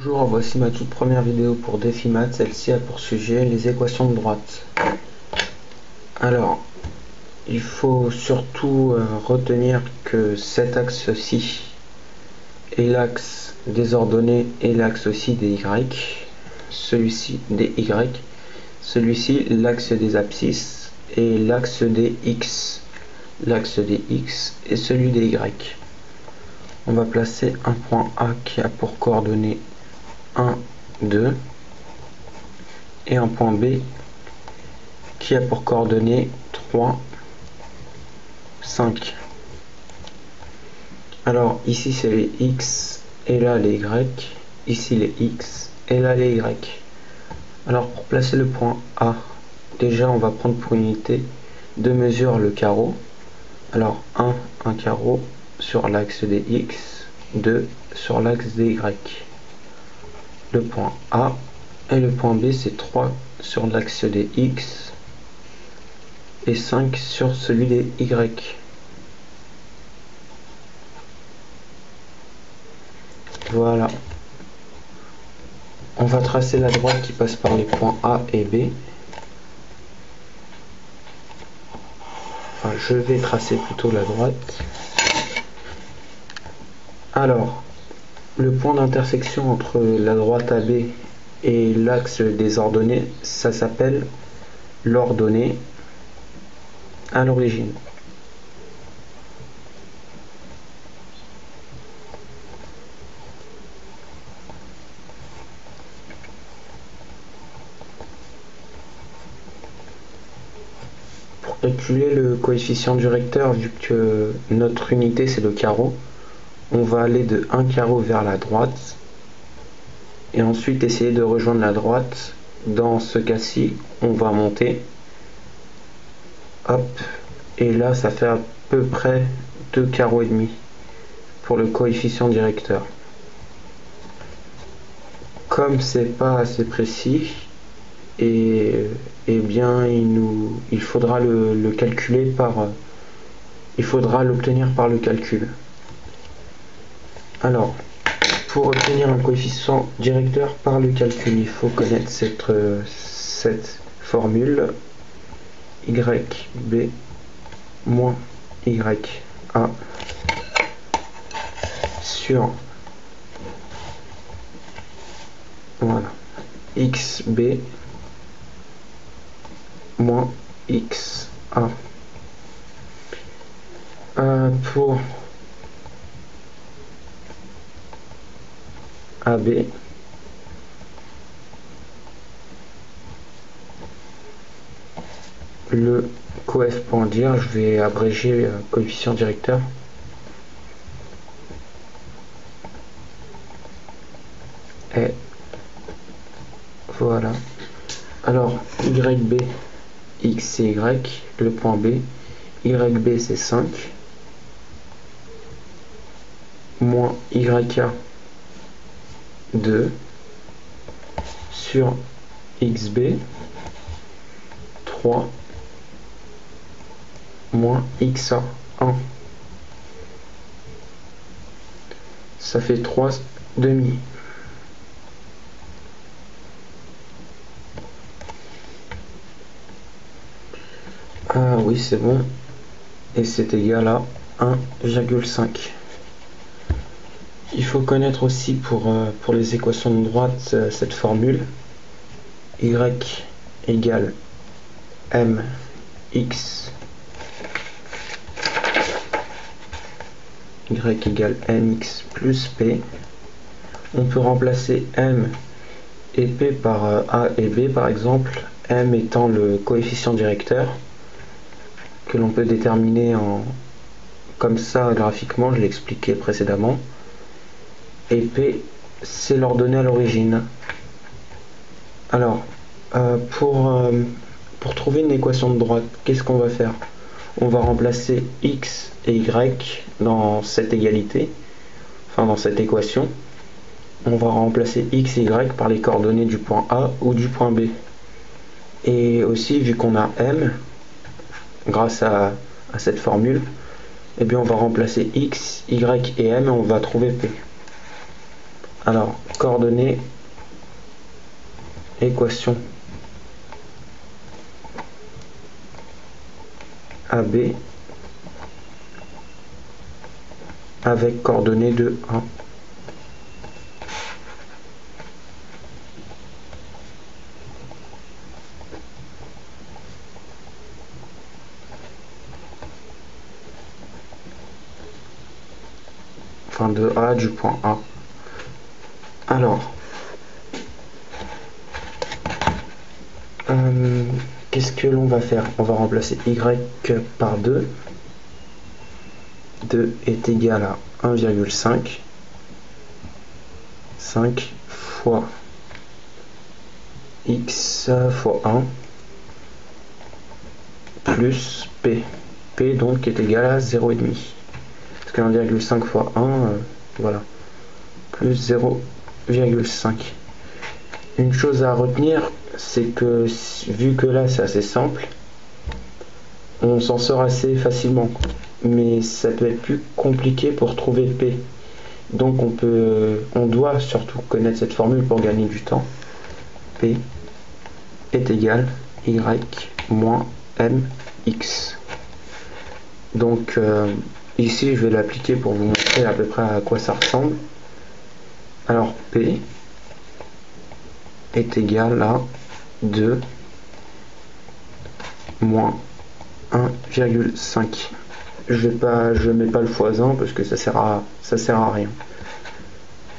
Bonjour, voici ma toute première vidéo pour Défi Maths. Celle-ci a pour sujet les équations de droite. Alors, il faut surtout retenir que cet axe-ci est l'axe des ordonnées et l'axe aussi des y. Celui-ci des y. Celui-ci l'axe des abscisses et l'axe des x. L'axe des x et celui des y. On va placer un point A qui a pour coordonnées 1, 2 et un point B qui a pour coordonnées 3, 5. Alors ici c'est les x et là les y, ici les x et là les y. Alors pour placer le point A, déjà on va prendre pour unité de mesure le carreau. Alors 1, un carreau sur l'axe des x, 2 sur l'axe des y. Le point A et le point B c'est 3 sur l'axe des x et 5 sur celui des y. Voilà. On va tracer la droite qui passe par les points A et B. Enfin, je vais tracer plutôt la droite. Alors, le point d'intersection entre la droite AB et l'axe des ordonnées, ça s'appelle l'ordonnée à l'origine. Pour calculer le coefficient du recteur, vu que notre unité c'est le carreau, on va aller de un carreau vers la droite et ensuite essayer de rejoindre la droite. Dans ce cas-ci, on va monter, hop, et là ça fait à peu près 2 carreaux et demi pour le coefficient directeur. Comme c'est pas assez précis, et bien il faudra le calculer par il faudra l'obtenir par le calcul. Alors, pour obtenir un coefficient directeur par le calcul, il faut connaître cette formule YB moins YA sur voilà, XB moins XA. Pour AB, le coef pour en dire, je vais abréger coefficient directeur. Et voilà. Alors YB, X et Y, le point B, YB c'est 5, moins YA 2 sur XB 3 moins XA 1. Ça fait 3 demi. Ah oui, c'est bon. Et c'est égal à 1,5. Il faut connaître aussi pour les équations de droite cette formule y égale mx y égale mx plus p. On peut remplacer m et p par a et b par exemple, m étant le coefficient directeur que l'on peut déterminer comme ça graphiquement, je l'ai expliqué précédemment, et P c'est l'ordonnée à l'origine. Alors pour trouver une équation de droite, qu'est-ce qu'on va faire? On va remplacer x et y dans cette égalité, enfin dans cette équation. On va remplacer x et y par les coordonnées du point A ou du point B. Et aussi, vu qu'on a m, grâce à cette formule, eh bien on va remplacer x, y et m et on va trouver p. Alors, coordonnées, équation AB avec coordonnées de 1. Enfin de A du point A. Alors, qu'est-ce que l'on va faire? On va remplacer y par 2. 2 est égal à 1,5. 5 fois x fois 1 plus p. P donc est égal à 0,5. Parce que 1,5 fois 1, voilà, plus 0,5. Une chose à retenir, c'est que vu que là c'est assez simple, on s'en sort assez facilement. Mais ça peut être plus compliqué pour trouver P. Donc on doit surtout connaître cette formule pour gagner du temps. P est égal y moins mx. Donc ici je vais l'appliquer pour vous montrer à peu près à quoi ça ressemble. Alors P est égal à 2 moins 1,5. Je mets pas le x1 parce que ça sert à rien.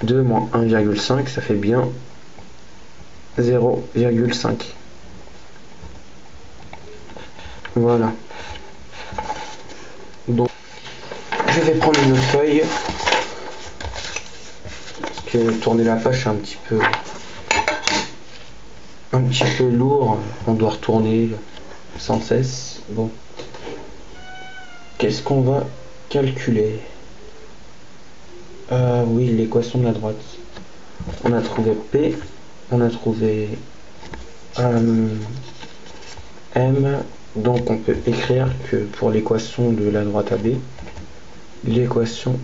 2 moins 1,5, ça fait bien 0,5. Voilà. Donc, je vais prendre une autre feuille. Parce que tourner la page, c'est un petit peu lourd. On doit retourner sans cesse. Bon. Qu'est-ce qu'on va calculer? Oui, l'équation de la droite. On a trouvé P, on a trouvé M, donc on peut écrire que pour l'équation de la droite AB, l'équation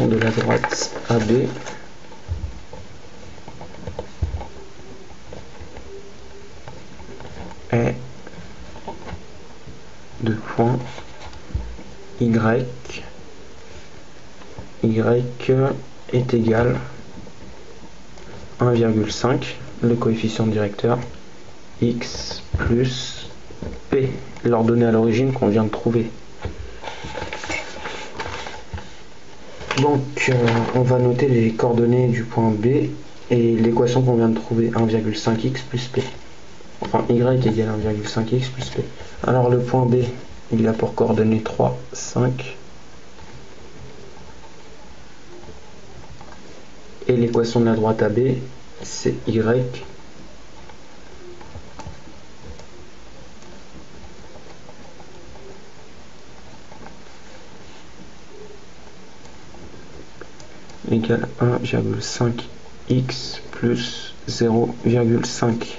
de la droite AB est de point y est égal 1,5, le coefficient directeur, x plus p, l'ordonnée à l'origine qu'on vient de trouver. Donc on va noter les coordonnées du point B et l'équation qu'on vient de trouver, 1,5x plus p. Enfin y égale 1,5x plus p. Alors le point B, il a pour coordonnées 3, 5. Et l'équation de la droite AB, c'est y égale 1,5x plus 0,5.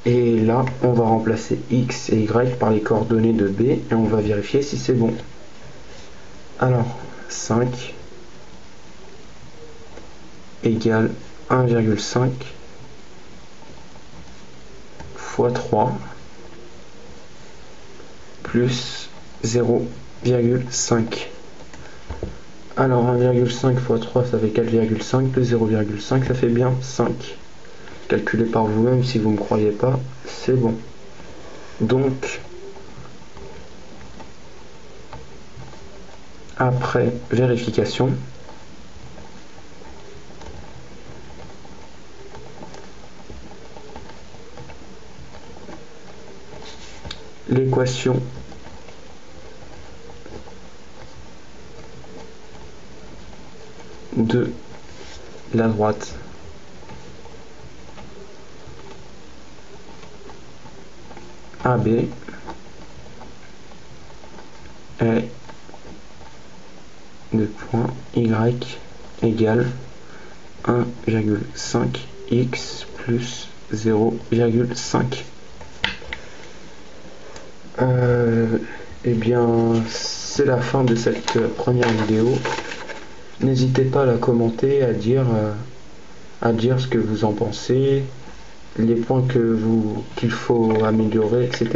Et là, on va remplacer x et y par les coordonnées de B et on va vérifier si c'est bon. Alors, 5 égale 1,5 fois 3 plus 0,5. Alors 1,5 fois 3 ça fait 4,5 plus 0,5 ça fait bien 5. Calculez par vous-même si vous ne me croyez pas, c'est bon. Donc après vérification, l'équation de la droite AB est de point y égale 1,5x plus 0,5. Eh bien, c'est la fin de cette première vidéo. N'hésitez pas à la commenter, à dire ce que vous en pensez, les points qu'il faut améliorer, etc.